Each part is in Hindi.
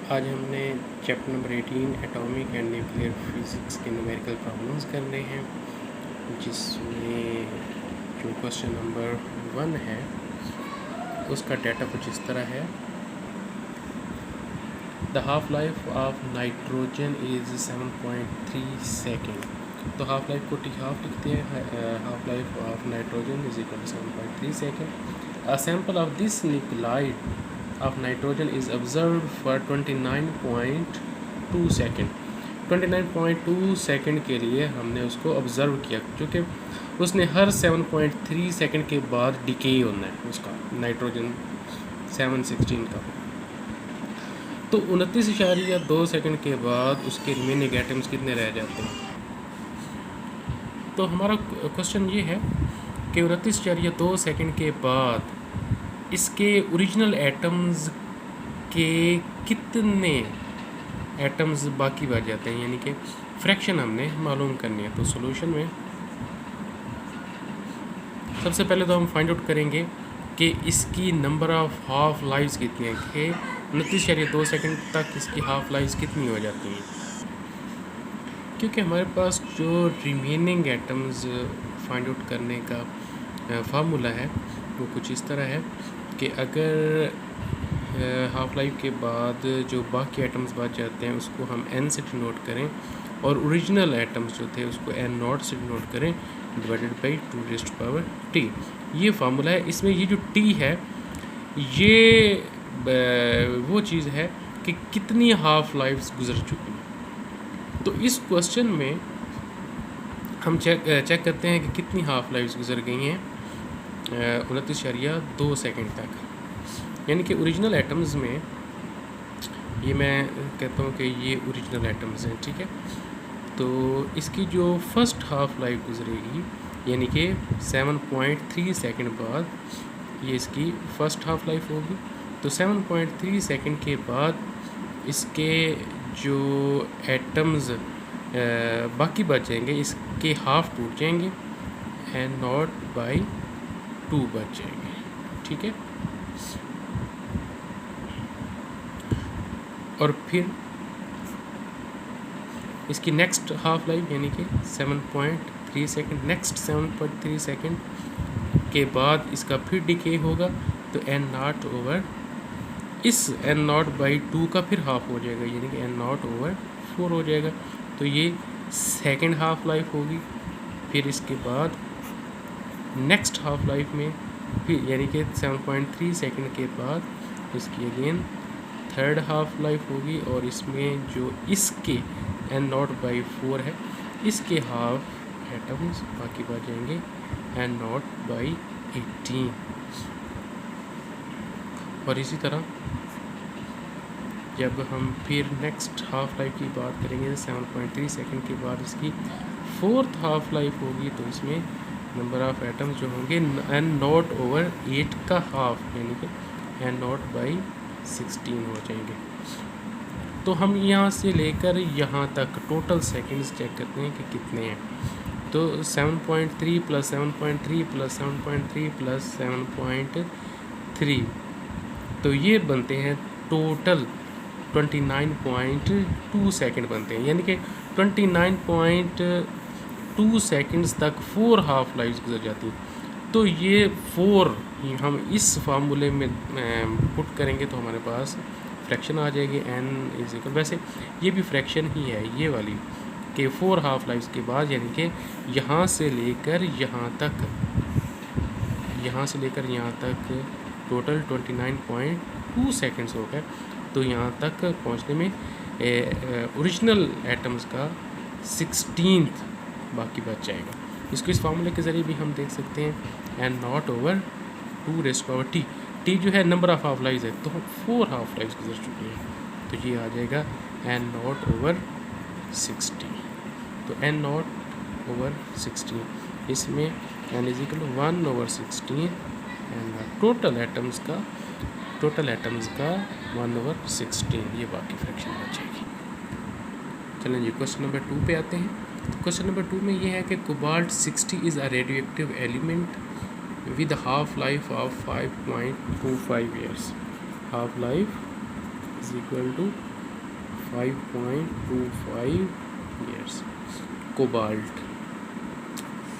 आज हमने chapter number 18 atomic and nuclear physics के न्यूमेरिकल प्रॉब्लम्स करने हैं, जिसमें जो क्वेश्चन नंबर 1 है उसका डाटा कुछ इस तरह है। The half life of nitrogen is 7.3 second. तो हाफ लाइफ को टी हाफ लिखते हैं। Half life of nitrogen is equal to 7.3 second. A sample of this nuclide of nitrogen is observed for 29.2 second. 29.2 second के लिए हमने उसको ऑब्ज़र्व किया, क्योंकि उसने हर 7.3 सेकेंड के बाद डिके होना है उसका नाइट्रोजन 716 का। तो 29.2 सेकेंड के बाद उसके रिमेनिंग एटम्स कितने रह जाते हैं। तो हमारा क्वेश्चन ये है कि 29.2 सेकेंड के बाद इसके ओरिजिनल एटम्स के कितने एटम्स बाकी बच जाते हैं, यानी कि फ्रैक्शन हमने मालूम करनी है। तो सॉल्यूशन में सबसे पहले तो हम फाइंड आउट करेंगे कि इसकी नंबर ऑफ हाफ लाइव्स कितनी है, कि 29.2 सेकेंड तक इसकी हाफ लाइव्स कितनी हो जाती हैं। क्योंकि हमारे पास जो रिमेनिंग एटम्स फाइंड आउट करने का फार्मूला है वो कुछ इस तरह है कि अगर हाफ लाइफ के बाद जो बाकी एटम्स बच जाते हैं उसको हम n से डिनोट करें और ओरिजिनल एटम्स जो थे उसको n0 से डिनोट करें डिवाइडेड बाई 2⁻t। ये फार्मूला है। इसमें ये जो t है ये वो चीज़ है कि कितनी हाफ लाइफ्स गुजर चुकी हैं। तो इस क्वेश्चन में हम चेक करते हैं कि कितनी हाफ लाइफ्स गुजर गई हैं 29.2 सेकेंड तक, यानी कि ओरिजिनल एटम्स में ये मैं कहता हूँ कि ये ओरिजिनल एटम्स हैं, ठीक है। तो इसकी जो फर्स्ट हाफ लाइफ गुजरेगी, यानी कि 7.3 सेकेंड बाद ये इसकी फ़र्स्ट हाफ लाइफ होगी। तो 7.3 सेकेंड के बाद इसके जो एटम्स बाकी बच जाएंगे इसके हाफ टूट जाएंगे n0/2 बच जाएंगे, ठीक है। और फिर इसकी नेक्स्ट हाफ लाइफ यानी कि 7.3 सेकेंड, नेक्स्ट 7.3 सेकेंड के बाद इसका फिर डिके होगा, तो n0 इस n0/2 का फिर हाफ हो जाएगा, यानी कि n0/4 हो जाएगा। तो ये सेकेंड हाफ लाइफ होगी। फिर इसके बाद नेक्स्ट हाफ लाइफ में फिर यानी कि 7.3 सेकेंड के बाद इसकी अगेन थर्ड हाफ लाइफ होगी, और इसमें जो इसके n0/4 है इसके हाफ एटम्स बाकी बच जाएंगे n0/18। और इसी तरह जब हम फिर नेक्स्ट हाफ लाइफ की बात करेंगे 7.3 सेकेंड के बाद इसकी फोर्थ हाफ लाइफ होगी, तो इसमें नंबर ऑफ़ एटम्स जो होंगे n0/8 का हाफ, यानी कि n0/16 हो जाएंगे। तो हम यहाँ से लेकर यहाँ तक टोटल सेकंड्स चेक करते हैं कि कितने हैं। तो 7.3 + 7.3 + 7.3 + 7.3, तो ये बनते हैं टोटल 29.2 सेकेंड बनते हैं, यानी कि 29.2 सेकेंड्स तक 4 हाफ लाइफ्स गुजर जाती हैं। तो ये 4 हम इस फार्मूले में पुट करेंगे तो हमारे पास फ्रैक्शन आ जाएगी n = वैसे ये भी फ्रैक्शन ही है ये वाली, कि 4 हाफ लाइफ्स के बाद, यानी कि यहाँ से लेकर यहाँ तक टोटल 29.2 सेकेंड्स हो गए। तो यहाँ तक पहुँचने में ओरिजिनल एटम्स का 16th बाकी बच जाएगा। इसको इस फार्मूले के ज़रिए भी हम देख सकते हैं n0/2⁻t। t जो है नंबर ऑफ़ हाफ लाइव्स है, तो 4 हाफ लाइव्स गुजर चुकी हैं, तो ये आ जाएगा n0/16। तो n0/16 इसमें n = 1/16 एंड टोटल एटम्स का 1/16, ये बाकी फ्रैक्शन बच जाएगी। चलें जी क्वेश्चन नंबर 2 पे आते हैं। तो क्वेश्चन नंबर 2 में ये है कि cobalt 60 is a radioactive element with half life of 5.25 years. Half life is equal to 5.25 years. Cobalt.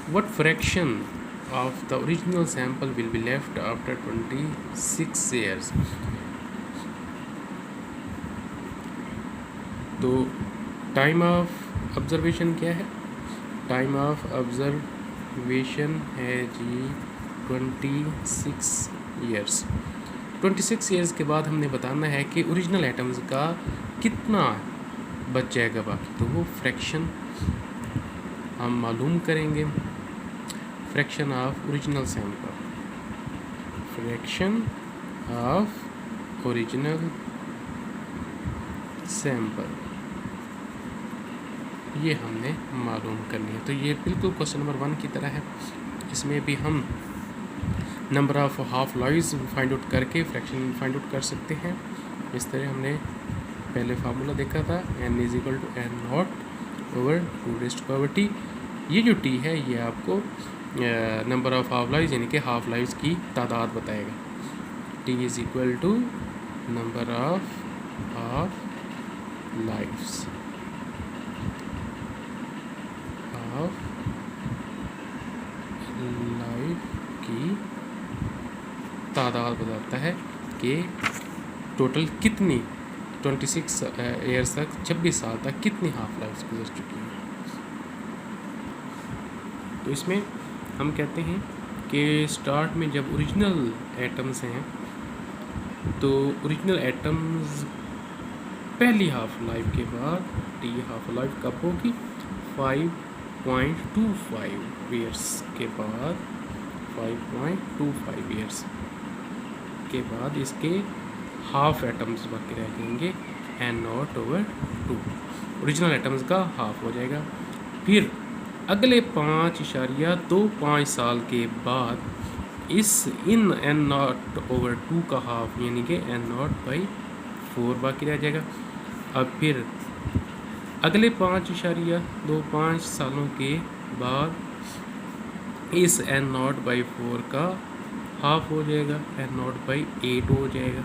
What fraction of the original sample will be left after 26 years? तो टाइम ऑफ ऑब्जर्वेशन क्या है? टाइम ऑफ ऑब्जर्वेशन है जी 26 ईयर्स। 26 ईयर्स के बाद हमने बताना है कि ओरिजिनल एटम्स का कितना बच जाएगा बाकी, तो वो फ्रैक्शन हम मालूम करेंगे। Fraction of original sample, fraction of original sample, ये हमने मालूम करनी है। तो ये बिल्कुल क्वेश्चन नंबर 1 की तरह है। इसमें भी हम number of half lives find out करके फ्रैक्शन फाइंड आउट कर सकते हैं। इस तरह हमने पहले फार्मूला देखा था, n = n0/2t। ये जो t है ये आपको नंबर ऑफ हाफ लाइव्स यानी कि हाफ लाइव्स की तादाद बताएगा। t = number of half lives, half life की तादाद बताता है कि टोटल कितनी 26 ईयर्स तक, 26 साल तक कितनी हाफ लाइफ गुजर चुकी हैं। तो इसमें हम कहते हैं कि स्टार्ट में जब ओरिजिनल एटम्स हैं तो ओरिजिनल एटम्स पहली हाफ लाइफ के बाद टी हाफ लाइफ कब होगी? 5.25 ईयर्स के बाद, 5.25 ईयर्स के बाद इसके हाफ एटम्स बाकी रह जाएंगे, n0/2 ओरिजिनल एटम्स का हाफ हो जाएगा। फिर अगले 5.25 साल के बाद इन n0/2 का हाफ यानी कि n0/4 बाकी रह जाएगा। अब फिर अगले 5.25 सालों के बाद इस n0/4 का हाफ हो जाएगा, n0/8 हो जाएगा।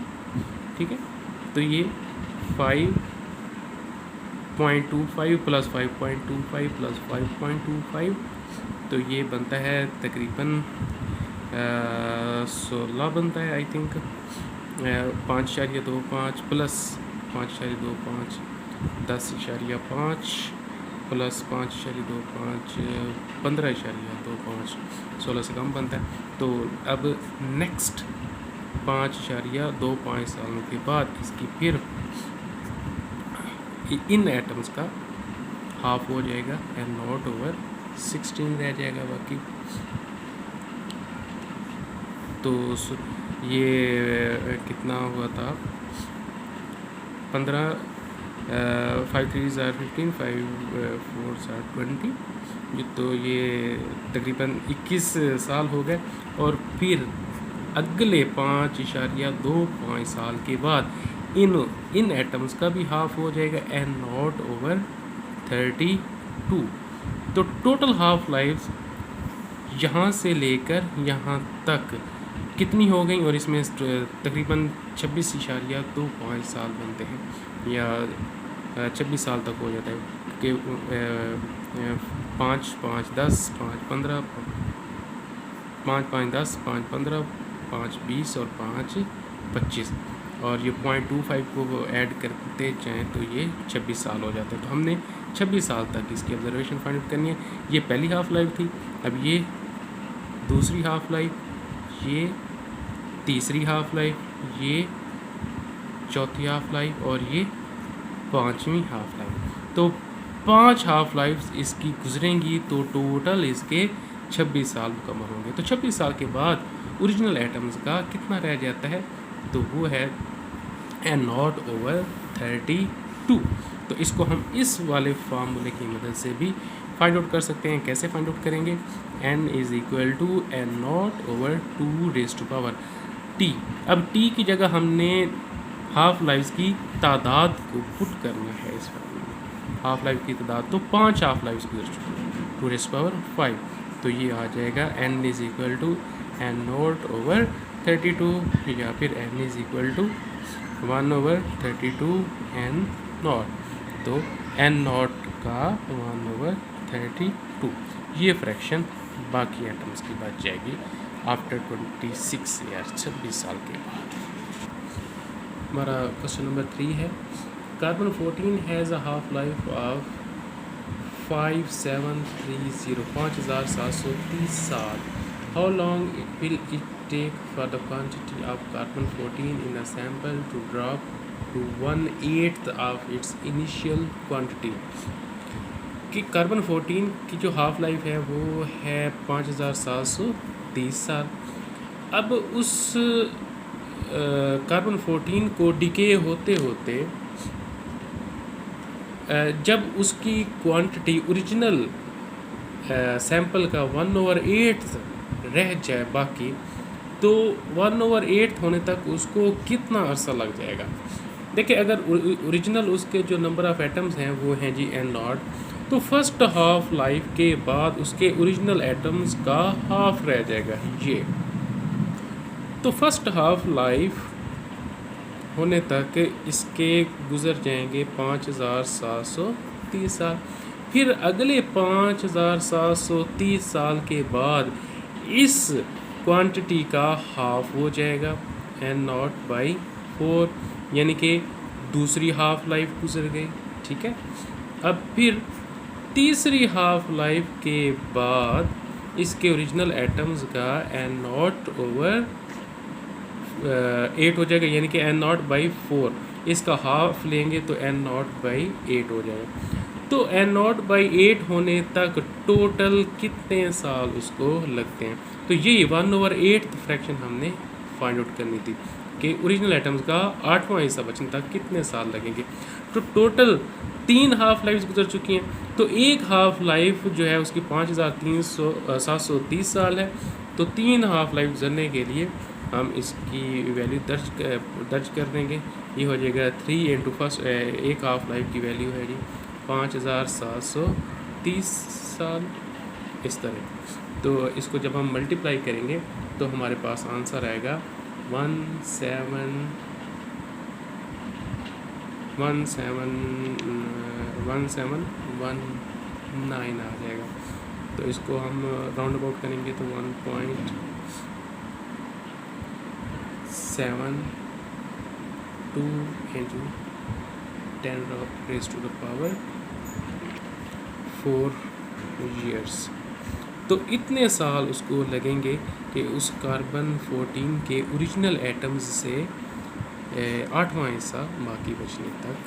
ठीक है, तो ये 5.25 प्लस 5.25 प्लस 5.25, तो ये बनता है तकरीबन 16 बनता है आई थिंक। 5.25 प्लस 5.25 10.5 प्लस 5.25 15.25 16 से कम बनता है। तो अब नेक्स्ट 5.25 सालों के बाद इसकी फिर इन एटम्स का हाफ हो जाएगा, n0/16 रह जाएगा बाकी। तो ये कितना हुआ था? 15 5 3 are 15 5 4 are 20, तो ये तकरीबन 21 साल हो गए। और फिर अगले 5.25 साल के बाद इन एटम्स का भी हाफ हो जाएगा, n0/32। तो टोटल हाफ लाइफ यहाँ से लेकर यहाँ तक कितनी हो गई? और इसमें तकरीबन 26.25 साल बनते हैं, या 26 साल तक हो जाता है कि 5 5 10 5 15 5 5 10 5 15 5 20 और 5 25, और ये 0.25 को ऐड करते जाएँ तो ये 26 साल हो जाता है। तो हमने 26 साल तक इसकी ऑब्जर्वेशन फाइंड आउट करनी है। ये पहली हाफ लाइफ थी, अब ये दूसरी हाफ लाइफ, ये तीसरी हाफ लाइफ, ये चौथी हाफ लाइफ और ये पांचवी हाफ लाइफ। तो 5 हाफ लाइफ इसकी गुजरेंगी तो टोटल इसके 26 साल मुकम्मल होंगे। तो 26 साल के बाद ओरिजिनल एटम्स का कितना रह जाता है? तो वो है n0/32। तो इसको हम इस वाले फार्मूले की मदद से भी फाइंड आउट कर सकते हैं। कैसे फाइंड आउट करेंगे? n = n0/2t। अब t की जगह हमने हाफ लाइफ की तादाद को पुट करना है इस फार्मूले में। हाफ लाइफ की तादाद तो 5 हाफ लाइफ गुजर चुकी है, 2⁵, तो ये आ जाएगा n = n0/32 या फिर n = 1/32 n0। तो एन नॉट का 1/32 ये फ्रैक्शन बाकी एटम्स की बच जाएगी आफ्टर 26 ईयर, 26 साल के बाद। हमारा क्वेश्चन नंबर 3 है carbon 14 has a half life of 5730 साल। How long will it take for the quantity of carbon 14 in a sample to drop to 1/8 of its initial quantity। कि कार्बन 14 की जो हाफ लाइफ है वो है 5730 साल। अब उस कार्बन 14 को डिके होते होते जब उसकी क्वांटिटी ओरिजिनल सैंपल का 1/8 रह जाए बाकी, तो 1/8 होने तक उसको कितना अरसा लग जाएगा। देखिए अगर ओरिजिनल उसके जो नंबर ऑफ़ एटम्स हैं वो हैं जी n नॉट, तो फर्स्ट हाफ लाइफ के बाद उसके ओरिजिनल एटम्स का हाफ रह जाएगा ये। तो फर्स्ट हाफ लाइफ होने तक इसके गुज़र जाएंगे 5730 साल। फिर अगले 5730 साल के बाद इस क्वांटिटी का हाफ हो जाएगा n0/4, यानी कि दूसरी हाफ लाइफ गुजर गई। ठीक है, अब फिर तीसरी हाफ लाइफ के बाद इसके ओरिजिनल एटम्स का n0/8 हो जाएगा, यानी कि n0/4। इसका हाफ लेंगे तो n0/8 हो जाएगा। तो n0/8 होने तक टोटल कितने साल उसको लगते हैं। तो ये 1/8 फ्रैक्शन हमने फाइंड आउट करनी थी कि ओरिजिनल एटम्स का 8वां हिस्सा बचने तक कितने साल लगेंगे। तो टोटल 3 हाफ लाइफ गुजर चुकी हैं, तो एक हाफ लाइफ जो है उसकी 5730 साल है। तो 3 हाफ लाइफ गुजरने के लिए हम इसकी वैल्यू दर्ज कर देंगे। ये हो जाएगा 3 इंटू फर्स्ट एक हाफ लाइफ की वैल्यू है जी 5730 साल, इस तरह। तो इसको जब हम मल्टीप्लाई करेंगे तो हमारे पास आंसर आएगा 1719 आ जाएगा। तो इसको हम राउंड अबाउट करेंगे तो 1.72 इंटू 10⁻⁴ ईयर्स। तो इतने साल उसको लगेंगे कि उस कार्बन 14 के ओरिजिनल एटम्स से 8वां हिस्सा बाकी बचने तक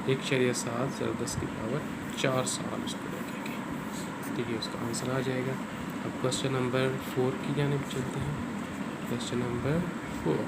1.7×10⁴ साल उसको लगेंगे। ठीक है, उसका आंसर आ जाएगा। अब क्वेश्चन नंबर 4 की जानिब चलते हैं। Question number 4